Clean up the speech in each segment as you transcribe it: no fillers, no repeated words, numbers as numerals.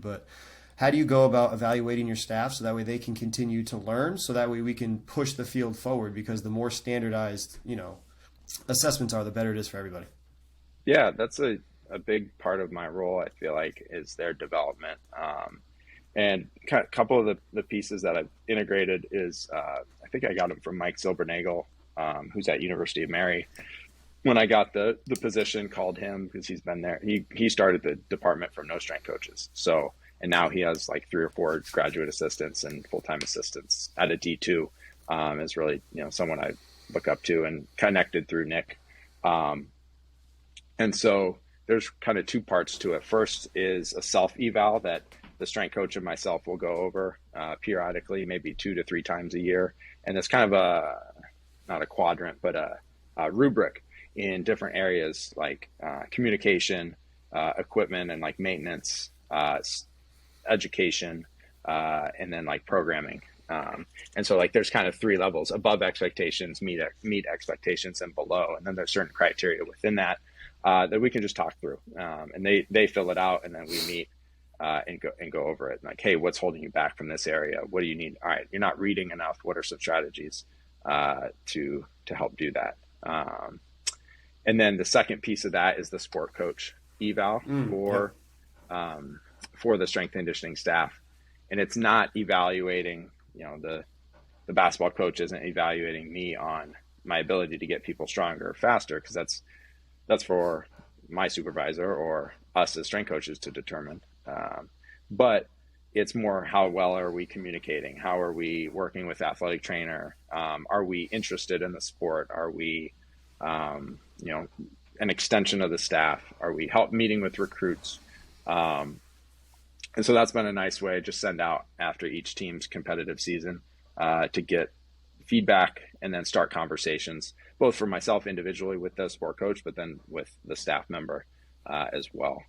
But how do you go about evaluating your staff so that way they can continue to learn, so that way we can push the field forward? Because the more standardized, assessments are, the better it is for everybody. Yeah, that's a big part of my role, I feel like, is their development. And a couple of the pieces that I've integrated is I think I got them from Mike Silbernagel, who's at University of Mary. When I got the position, called him because he's been there. He started the department from no strength coaches. So, and now he has like 3 or 4 graduate assistants and full-time assistants at a D2. Is really, someone I look up to and connected through Nick. And so there's kind of 2 parts to it. First is a self eval that the strength coach and myself will go over periodically, maybe 2 to 3 times a year. And it's kind of not a quadrant, but a rubric in different areas like communication, equipment, and like maintenance, education, and then like programming. And so like there's kind of 3 levels: above expectations, meet expectations, and below. And then there's certain criteria within that that we can just talk through. And they fill it out, and then we meet and go over it. Like, hey, what's holding you back from this area? What do you need? All right, you're not reading enough. What are some strategies to help do that? And then the second piece of that is the sport coach eval for the strength and conditioning staff. And it's not evaluating, the basketball coach isn't evaluating me on my ability to get people stronger or faster, because that's for my supervisor or us as strength coaches to determine. But it's more, how well are we communicating? How are we working with the athletic trainer? Are we interested in the sport? Are we, an extension of the staff? Are we meeting with recruits? And so that's been a nice way to just send out after each team's competitive season to get feedback and then start conversations, both for myself individually with the sport coach, but then with the staff member as well,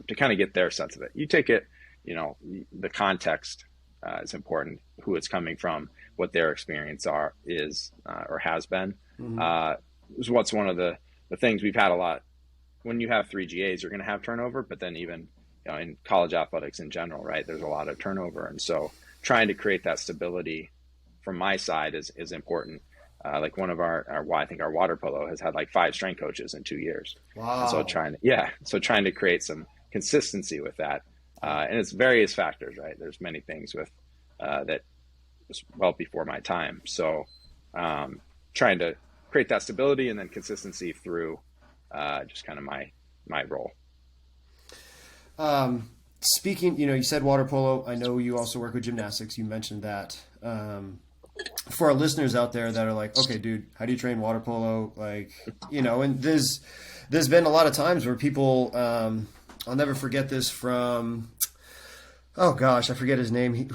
to kind of get their sense of it. You take it, the context is important, who it's coming from, what their experience is or has been. Is what's one of the things we've had a lot. When you have 3 GAs, you're going to have turnover, but then even in college athletics in general, right, there's a lot of turnover. And so trying to create that stability from my side is important. Like one of I think our water polo has had like 5 strength coaches in 2 years. Wow. And so trying to create some consistency with that. And it's various factors, right? There's many things with that was well before my time. So trying to create that stability and then consistency through just kind of my role. Speaking, you said water polo. I know you also work with gymnastics. You mentioned that. For our listeners out there that are like, okay, dude, how do you train water polo? Like, and there's been a lot of times where people, I'll never forget this from, oh gosh, I forget his name,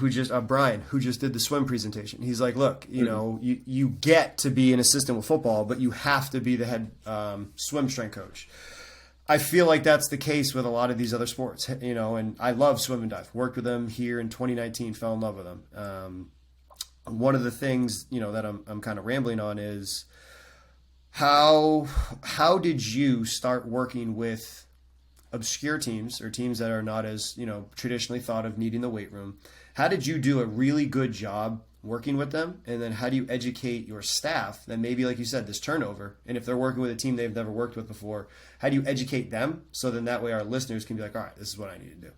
Brian, who just did the swim presentation. He's like, look, you get to be an assistant with football, but you have to be the head swim strength coach. I feel like that's the case with a lot of these other sports, and I love swim and dive. Worked with them here in 2019, fell in love with them. One of the things, that I'm kind of rambling on is how did you start working with obscure teams or teams that are not as, traditionally thought of needing the weight room? How did you do a really good job working with them? And then how do you educate your staff that maybe, like you said, this turnover, and if they're working with a team they've never worked with before, how do you educate them so then that way our listeners can be like, all right, this is what I need to do?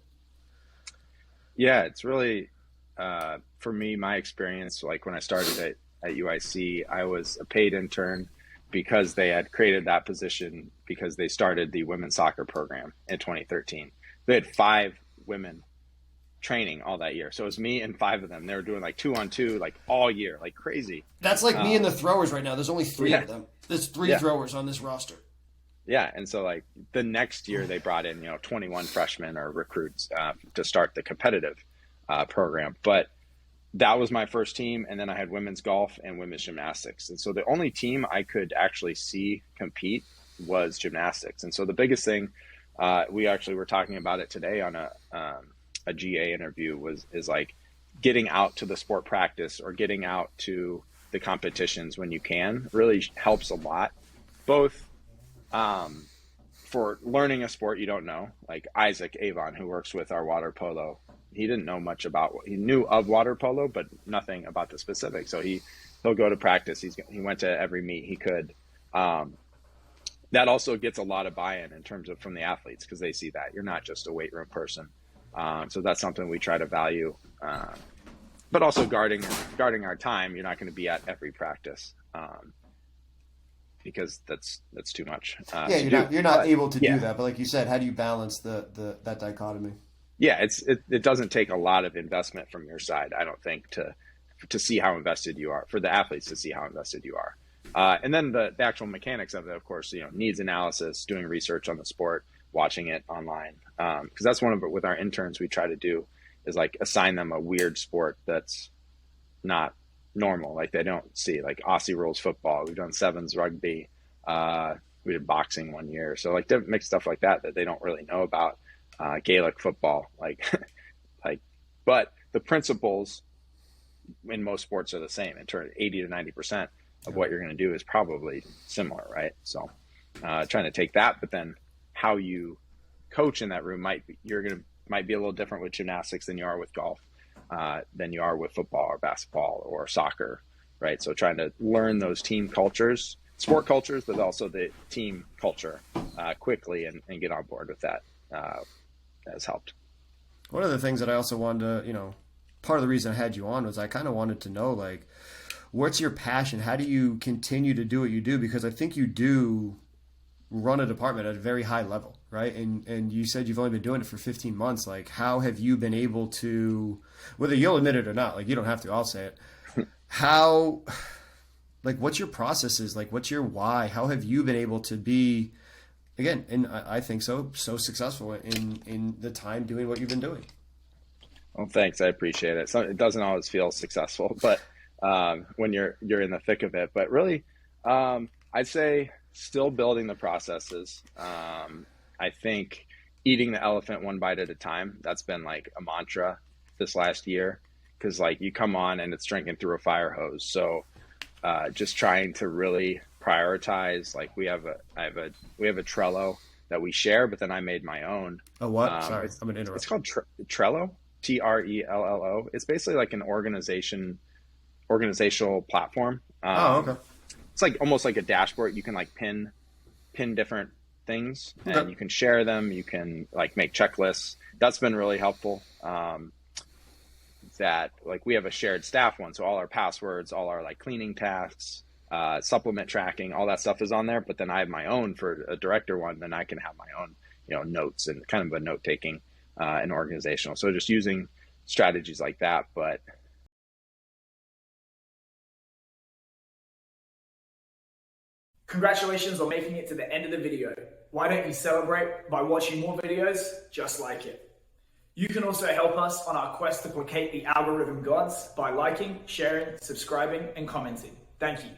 Yeah, it's really, for me, my experience, like when I started at UIC, I was a paid intern because they had created that position because they started the women's soccer program in 2013. They had 5 women training all that year. So it was me and 5 of them. They were doing like 2-on-2 like all year, like crazy. That's like me and the throwers right now. There's only 3 of them. There's 3 throwers on this roster. Yeah. And so like the next year they brought in, 21 freshmen or recruits to start the competitive program. But that was my first team. And then I had women's golf and women's gymnastics. And so the only team I could actually see compete was gymnastics. And so the biggest thing, we actually were talking about it today on a GA interview, is like getting out to the sport practice or getting out to the competitions when you can really helps a lot, both for learning a sport you don't know, like Isaac Avon, who works with our water polo, he didn't know much about, he knew of water polo, but nothing about the specifics. So he'll go to practice. He went to every meet he could. That also gets a lot of buy-in in terms of from the athletes, because they see that you're not just a weight room person. So that's something we try to value, but also guarding our time. You're not going to be at every practice. Because that's too much. You're not able to do that. But like you said, how do you balance that dichotomy? Yeah, it doesn't take a lot of investment from your side, I don't think, to see how invested you are, for the athletes to see how invested you are. And then the actual mechanics of it, of course, needs analysis, doing research on the sport, watching it online. Because that's one of it with our interns we try to do, is like assign them a weird sport that's not normal, like they don't see, like Aussie rules football. We've done sevens rugby. We did boxing one year. So like mixed stuff like that they don't really know about. Gaelic football, but the principles in most sports are the same. In turn, 80 to 90% of what you're going to do is probably similar, right? So trying to take that, but then how you coach in that room might be a little different with gymnastics than you are with golf, than you are with football or basketball or soccer, right? So trying to learn those team cultures, sport cultures, but also the team culture quickly and get on board with that has helped. One of the things that I also wanted to, part of the reason I had you on was I kind of wanted to know, like, what's your passion? How do you continue to do what you do? Because I think you do run a department at a very high level, right? And you said you've only been doing it for 15 months. Like, how have you been able to, whether you'll admit it or not, like, you don't have to, I'll say it. How, like, what's your processes? Like, what's your why? How have you been able to be, again, and I think so successful in the time doing what you've been doing? Well, thanks. I appreciate it. So it doesn't always feel successful, but when you're in the thick of it, but really, I'd say still building the processes. I think eating the elephant one bite at a time, that's been like a mantra this last year, because like you come on and it's drinking through a fire hose. So just trying to really prioritize, like we have a Trello that we share, but then I made my own. Oh, what? Sorry, I'm going to interrupt. It's called Trello, Trello. It's basically like an organizational platform. Okay. It's like almost like a dashboard. You can like pin different things, and you can share them. You can like make checklists. That's been really helpful. That like we have a shared staff one, so all our passwords, all our like cleaning tasks, supplement tracking, all that stuff is on there. But then I have my own for a director one. Then I can have my own, notes and kind of a note taking and organizational. So just using strategies like that, but. Congratulations on making it to the end of the video. Why don't you celebrate by watching more videos just like it? You can also help us on our quest to placate the algorithm gods by liking, sharing, subscribing, and commenting. Thank you.